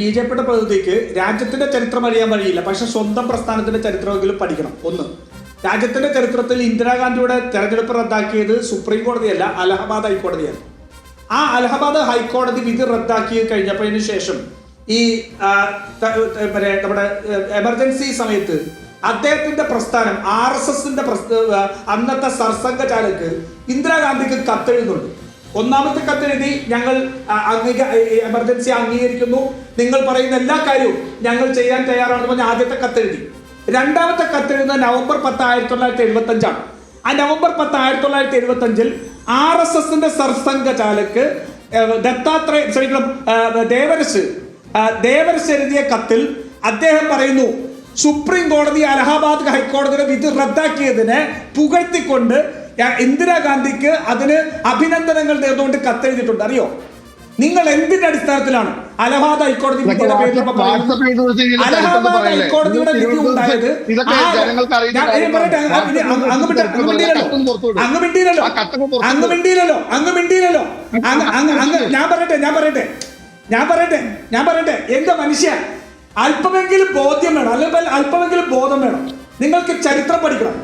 BJPയുടെ പ്രതിനിധിക്ക് രാജ്യത്തിന്റെ ചരിത്രം അറിയാൻ വഴിയില്ല, പക്ഷെ സ്വന്തം പ്രസ്ഥാനത്തിന്റെ ചരിത്രമെങ്കിലും പഠിക്കണം. ഒന്ന്, രാജ്യത്തിന്റെ ചരിത്രത്തിൽ ഇന്ദിരാഗാന്ധിയുടെ തെരഞ്ഞെടുപ്പ് റദ്ദാക്കിയത് സുപ്രീം കോടതിയല്ല, അലഹബാദ് ഹൈക്കോടതിയാണ്. ആ അലഹബാദ് ഹൈക്കോടതി വിധി റദ്ദാക്കി കഴിഞ്ഞപ്പോഴതിനു ശേഷം ഈ നമ്മുടെ എമർജൻസി സമയത്ത് അദ്ദേഹത്തിന്റെ പ്രസ്ഥാനം RSSന്റെ അന്നത്തെ സർസംഘചാലക് ഇന്ദിരാഗാന്ധിക്ക് കത്തെഴുതുന്നുണ്ട്. ഒന്നാമത്തെ കത്തെഴുതി, ഞങ്ങൾ എമർജൻസി അംഗീകരിക്കുന്നു, നിങ്ങൾ പറയുന്ന എല്ലാ കാര്യവും ഞങ്ങൾ ചെയ്യാൻ തയ്യാറാണെന്ന് പറഞ്ഞ ആദ്യത്തെ കത്തെഴുതി. രണ്ടാമത്തെ കത്തെഴുതുന്നത് നവംബർ 10, 1975 ആ നവംബർ 10, 1975 RSSന്റെ സർസംഘചാലക് ദേവരസ് എഴുതിയ കത്തിൽ അദ്ദേഹം പറയുന്നു, സുപ്രീം കോടതി അലഹാബാദ് ഹൈക്കോടതിയുടെ വിധി റദ്ദാക്കിയതിനെ പുകഴ്ത്തിക്കൊണ്ട് ഇന്ദിരാഗാന്ധിക്ക് അതിന് അഭിനന്ദനങ്ങൾ നേർന്നുകൊണ്ട് കത്തെഴുതിയിട്ടുണ്ട്. അറിയോ നിങ്ങൾ എന്തിന്റെ അടിസ്ഥാനത്തിലാണ് അലഹാബാദ് ഹൈക്കോടതി വിധിയുടെ പേരിൽ അലഹാബാദ് ഹൈക്കോടതിയുടെ വിധി ഉണ്ടായത്? അങ്ങ് മിണ്ടിയില്ലല്ലോ. ഞാൻ പറയട്ടെ എന്റെ മനുഷ്യ, അല്പമെങ്കിലും ബോധ്യം വേണം, അല്ലെങ്കിൽ അല്പമെങ്കിലും ബോധം വേണം. നിങ്ങൾക്ക് ചരിത്രം പഠിക്കണം.